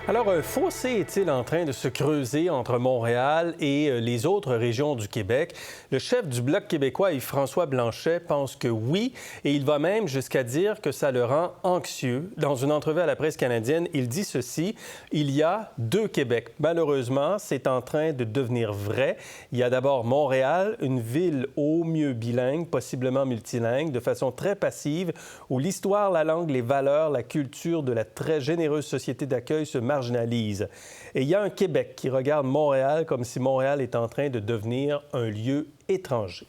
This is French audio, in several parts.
Alors, un fossé est-il en train de se creuser entre Montréal et les autres régions du Québec? Le chef du Bloc québécois, Yves-François Blanchet, pense que oui, et il va même jusqu'à dire que ça le rend anxieux. Dans une entrevue à la presse canadienne, il dit ceci: « Il y a deux Québec. Malheureusement, c'est en train de devenir vrai. Il y a d'abord Montréal, une ville au mieux bilingue, possiblement multilingue, de façon très passive, où l'histoire, la langue, les valeurs, la culture de la très généreuse société d'accueil se marginalise. Et il y a un Québec qui regarde Montréal comme si Montréal est en train de devenir un lieu étranger. »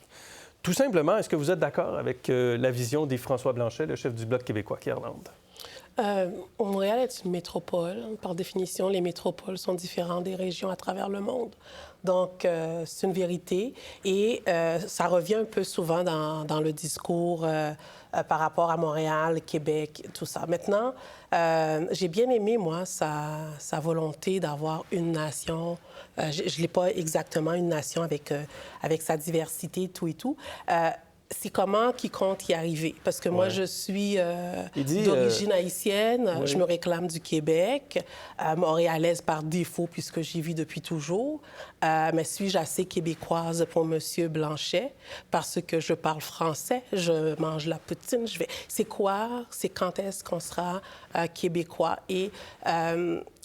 Tout simplement, est-ce que vous êtes d'accord avec la vision d'Yves-François Blanchet, le chef du Bloc québécois, Kirlande? Montréal est une métropole. Par définition, les métropoles sont différentes des régions à travers le monde. Donc, c'est une vérité. Et ça revient un peu souvent dans le discours par rapport à Montréal, Québec, tout ça. Maintenant, j'ai bien aimé, moi, sa volonté d'avoir une nation. Je ne l'ai pas exactement une nation avec sa diversité, tout et tout. C'est comment qui compte y arriver. Parce que moi, je suis d'origine haïtienne, oui. Je me réclame du Québec, montréalaise par défaut puisque j'y vis depuis toujours. Mais suis-je assez québécoise pour M. Blanchet? Parce que je parle français, je mange la poutine, je vais... C'est quoi? C'est quand est-ce qu'on sera québécois? Et...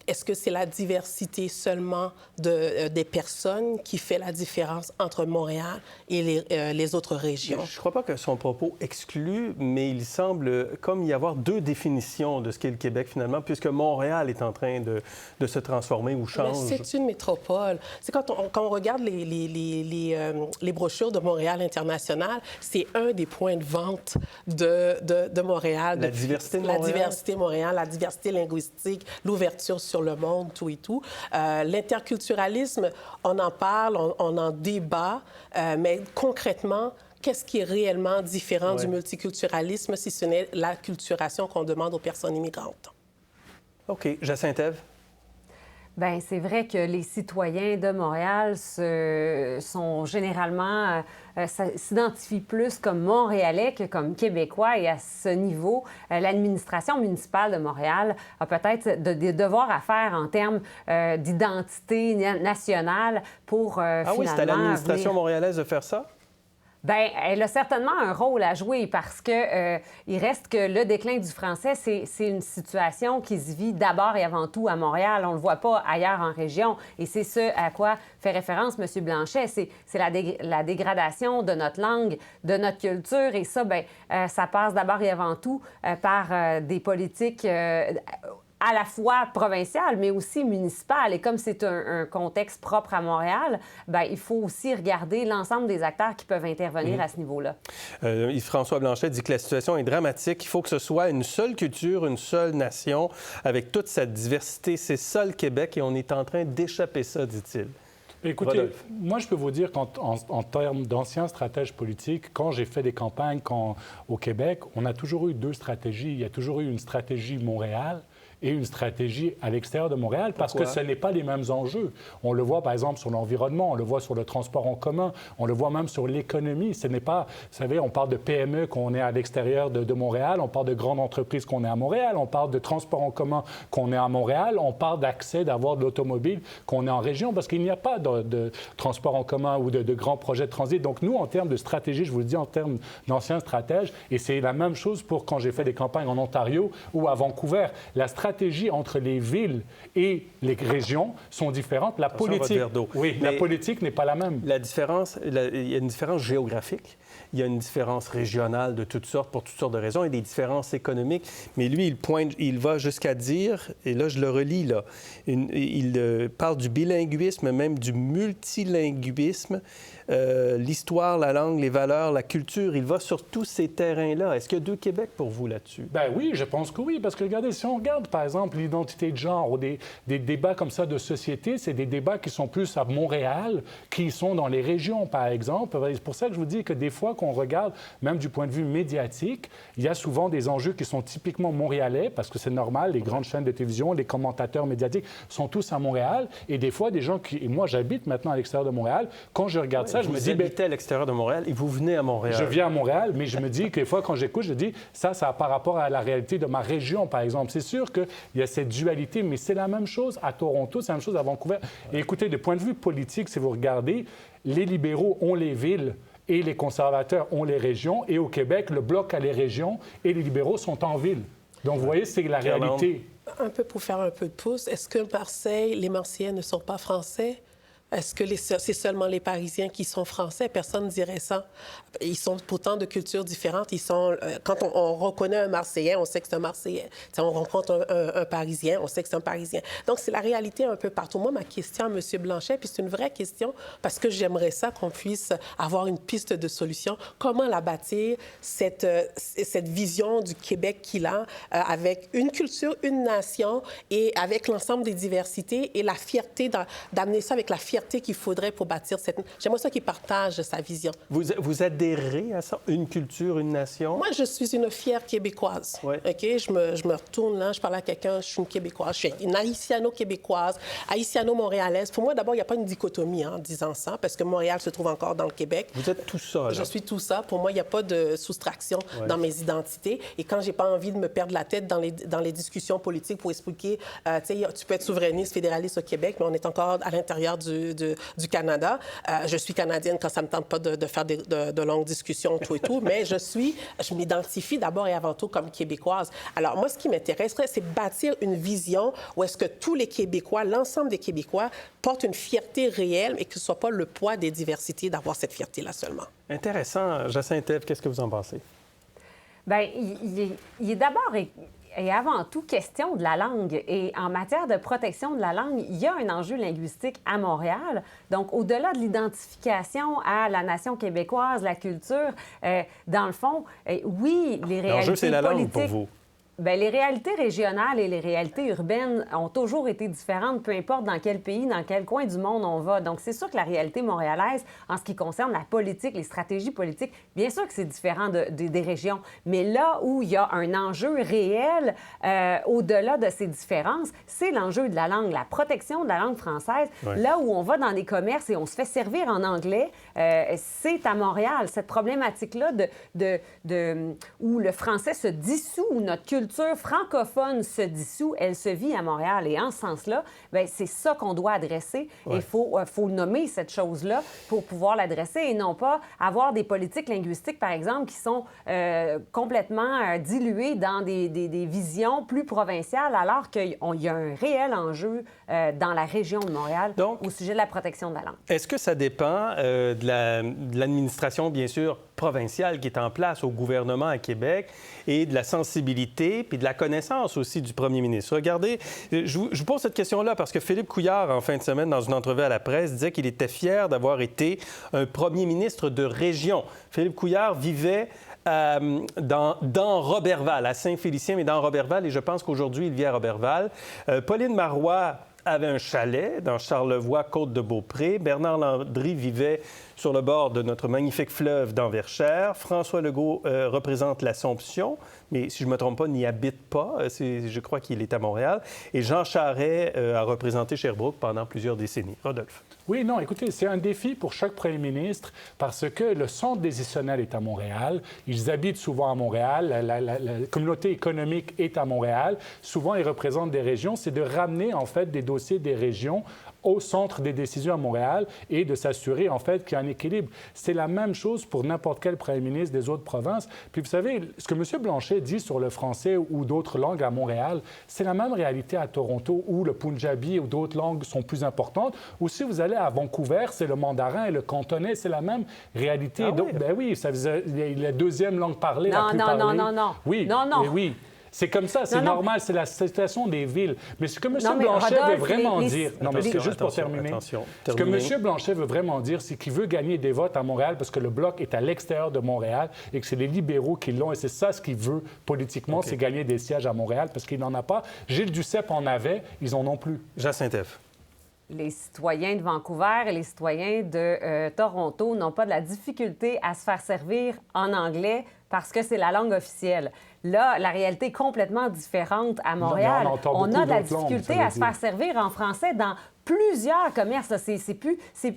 est-ce que c'est la diversité seulement des personnes qui fait la différence entre Montréal et les autres régions? Je ne crois pas que son propos exclut, mais il semble comme y avoir deux définitions de ce qu'est le Québec, finalement, puisque Montréal est en train de se transformer ou change. Mais c'est une métropole. C'est quand on regarde les brochures de Montréal International, c'est un des points de vente de Montréal. La diversité de Montréal? La diversité de Montréal, la diversité linguistique, l'ouverture sur le monde, tout et tout. L'interculturalisme, on en parle, on en débat, mais concrètement, qu'est-ce qui est réellement différent du multiculturalisme si ce n'est la culturation qu'on demande aux personnes immigrantes? OK. Jacinthe-Ève? Bien, c'est vrai que les citoyens de Montréal sont généralement s'identifient plus comme Montréalais que comme Québécois. Et à ce niveau, l'administration municipale de Montréal a peut-être des devoirs à faire en termes d'identité nationale pour finalement... Ah oui, c'est à l'administration montréalaise de faire ça? Bien, elle a certainement un rôle à jouer parce que il reste que le déclin du français, c'est une situation qui se vit d'abord et avant tout à Montréal. On ne le voit pas ailleurs en région. Et c'est ce à quoi fait référence M. Blanchet. C'est la dégradation de notre langue, de notre culture. Et ça, bien, ça passe d'abord et avant tout par des politiques... à la fois provinciale, mais aussi municipale. Et comme c'est un contexte propre à Montréal, bien, il faut aussi regarder l'ensemble des acteurs qui peuvent intervenir à ce niveau-là. Yves-François Blanchet dit que la situation est dramatique. Il faut que ce soit une seule culture, une seule nation, avec toute cette diversité. C'est ça le Québec et on est en train d'échapper ça, dit-il. Écoutez, Rodolphe. moi, je peux vous dire qu'en termes d'anciens stratèges politiques, quand j'ai fait des campagnes au Québec, on a toujours eu deux stratégies. Il y a toujours eu une stratégie Montréal et une stratégie à l'extérieur de Montréal, parce que ce n'est pas les mêmes enjeux. On le voit, par exemple, sur l'environnement, on le voit sur le transport en commun, on le voit même sur l'économie. Ce n'est pas... Vous savez, on parle de PME qu'on est à l'extérieur de Montréal, on parle de grandes entreprises qu'on est à Montréal, on parle de transport en commun qu'on est à Montréal, on parle d'accès, d'avoir de l'automobile qu'on est en région, parce qu'il n'y a pas de transport en commun ou de grands projets de transit. Donc, nous, en termes de stratégie, je vous le dis, en termes d'anciens stratèges, et c'est la même chose pour quand j'ai fait des campagnes en Ontario ou à Vancouver, la stratégie entre les villes et les régions sont différentes. La politique n'est pas la même. La différence, il y a une différence géographique, il y a une différence régionale de toutes sortes, pour toutes sortes de raisons, et des différences économiques. Mais lui, il va jusqu'à dire, et là, je le relis, là, il parle du bilinguisme, même du multilinguisme, l'histoire, la langue, les valeurs, la culture. Il va sur tous ces terrains-là. Est-ce qu'il y a deux Québec pour vous là-dessus? Bien oui, je pense que oui. Parce que regardez, si on regarde, par exemple, l'identité de genre ou des débats comme ça de société, c'est des débats qui sont plus à Montréal, qui sont dans les régions, par exemple. C'est pour ça que je vous dis que des fois, qu'on regarde, même du point de vue médiatique, il y a souvent des enjeux qui sont typiquement montréalais, parce que c'est normal, les grandes chaînes de télévision, les commentateurs médiatiques sont tous à Montréal. Et des fois, des gens qui... Et moi, j'habite maintenant à l'extérieur de Montréal. Quand je regarde ça, Montréal, je me vous dis... habitez à l'extérieur de Montréal et vous venez à Montréal. Je viens à Montréal, mais je me dis que des fois, quand j'écoute, je dis ça a par rapport à la réalité de ma région, par exemple. C'est sûr qu'il y a cette dualité, mais c'est la même chose à Toronto, c'est la même chose à Vancouver. Et écoutez, de point de vue politique, si vous regardez, les libéraux ont les villes et les conservateurs ont les régions. Et au Québec, le Bloc a les régions et les libéraux sont en ville. Donc, vous voyez, c'est la réalité. Un peu pour faire un peu de pouce, est-ce que Marseille, les Marseillais ne sont pas français? Est-ce que c'est seulement les Parisiens qui sont français? Personne ne dirait ça. Ils sont pourtant de cultures différentes. Ils sont, quand on reconnaît un Marseillais, on sait que c'est un Marseillais. T'sais, on rencontre un Parisien, on sait que c'est un Parisien. Donc, c'est la réalité un peu partout. Moi, ma question à M. Blanchet, puis c'est une vraie question, parce que j'aimerais ça qu'on puisse avoir une piste de solution. Comment la bâtir, cette vision du Québec qu'il a, avec une culture, une nation, et avec l'ensemble des diversités, et la fierté, d'amener ça avec la fierté qu'il faudrait pour bâtir cette... J'aimerais ça qu'il partage sa vision. Vous adhérez à ça? Une culture, une nation? Moi, je suis une fière Québécoise. Ouais. OK? Je me retourne là, je parle à quelqu'un, je suis une Québécoise. Je suis une haïtiano-québécoise, haïtiano-montréalaise. Pour moi, d'abord, il n'y a pas une dichotomie en disant ça, parce que Montréal se trouve encore dans le Québec. Vous êtes tout ça, là. Je suis tout ça. Pour moi, il n'y a pas de soustraction dans mes identités. Et quand j'ai pas envie de me perdre la tête dans les discussions politiques pour expliquer, tu peux être souverainiste, fédéraliste au Québec, mais on est encore à l'intérieur du Canada. Je suis canadienne quand ça ne me tente pas de faire de longues discussions, tout et tout, mais je m'identifie d'abord et avant tout comme Québécoise. Alors, moi, ce qui m'intéresserait, c'est bâtir une vision où est-ce que tous les Québécois, l'ensemble des Québécois, portent une fierté réelle et que ce ne soit pas le poids des diversités d'avoir cette fierté-là seulement. Intéressant. Jacinthe Ève, qu'est-ce que vous en pensez? Bien, il est d'abord et avant tout question de la langue. Et en matière de protection de la langue, il y a un enjeu linguistique à Montréal. Donc, au-delà de l'identification à la nation québécoise, la culture, dans le fond, oui, les réalités l'enjeu, c'est la langue politiques... pour vous. Bien, les réalités régionales et les réalités urbaines ont toujours été différentes, peu importe dans quel pays, dans quel coin du monde on va. Donc, c'est sûr que la réalité montréalaise, en ce qui concerne la politique, les stratégies politiques, bien sûr que c'est différent des régions. Mais là où il y a un enjeu réel, au-delà de ces différences, c'est l'enjeu de la langue, la protection de la langue française. Ouais. Là où on va dans des commerces et on se fait servir en anglais, c'est à Montréal. Cette problématique-là où le français se dissout, où notre culture francophone se dissout, elle se vit à Montréal. Et en ce sens-là, bien, c'est ça qu'on doit adresser. Ouais. Il faut nommer cette chose-là pour pouvoir l'adresser et non pas avoir des politiques linguistiques, par exemple, qui sont complètement diluées dans des visions plus provinciales, alors qu'il y a un réel enjeu dans la région de Montréal au sujet de la protection de la langue. Est-ce que ça dépend de l'administration, bien sûr, provinciale qui est en place au gouvernement à Québec et de la sensibilité puis de la connaissance aussi du premier ministre? Regardez, je vous pose cette question-là parce que Philippe Couillard, en fin de semaine, dans une entrevue à la presse, disait qu'il était fier d'avoir été un premier ministre de région. Philippe Couillard vivait dans Roberval, à Saint-Félicien, mais dans Roberval, et je pense qu'aujourd'hui, il vit à Roberval. Pauline Marois avait un chalet dans Charlevoix, Côte-de-Beaupré. Bernard Landry vivait sur le bord de notre magnifique fleuve d'Enverchères. François Legault représente l'Assomption, mais si je ne me trompe pas, n'y habite pas. Je crois qu'il est à Montréal. Et Jean Charest a représenté Sherbrooke pendant plusieurs décennies. Rodolphe. Oui, non, écoutez, c'est un défi pour chaque premier ministre parce que le centre décisionnel est à Montréal. Ils habitent souvent à Montréal. La communauté économique est à Montréal. Souvent, ils représentent des régions. C'est de ramener, en fait, des dossiers des régions au centre des décisions à Montréal et de s'assurer, en fait, qu'il y a un équilibre. C'est la même chose pour n'importe quel premier ministre des autres provinces. Puis, vous savez, ce que M. Blanchet dit sur le français ou d'autres langues à Montréal, c'est la même réalité à Toronto où le punjabi ou d'autres langues sont plus importantes. Ou si vous allez à Vancouver, c'est le mandarin et le cantonais, c'est la même réalité. Ah, donc, oui. ben oui, ça faisait la deuxième langue parlée, la plus non, parlée. non. Oui, non. oui. C'est comme ça, c'est normal, c'est la situation des villes. Mais ce que M. Non, Blanchet Rodolphe, veut vraiment dire... Non, mais c'est juste pour attention, terminer. attention. Ce que M. Blanchet veut vraiment dire, c'est qu'il veut gagner des votes à Montréal parce que le Bloc est à l'extérieur de Montréal et que c'est les libéraux qui l'ont. Et c'est ça ce qu'il veut politiquement, c'est gagner des sièges à Montréal parce qu'il n'en a pas. Gilles Duceppe en avait, ils en ont plus. Jacinthe Ève. Les citoyens de Vancouver et les citoyens de Toronto n'ont pas de la difficulté à se faire servir en anglais parce que c'est la langue officielle. Là, la réalité est complètement différente à Montréal. Non, on a de la difficulté à se faire servir en français dans plusieurs commerces. Là.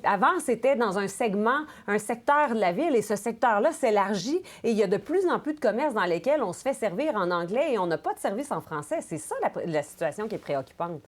Avant, c'était dans un secteur de la ville, et ce secteur-là s'élargit, et il y a de plus en plus de commerces dans lesquels on se fait servir en anglais et on n'a pas de service en français. C'est ça la situation qui est préoccupante.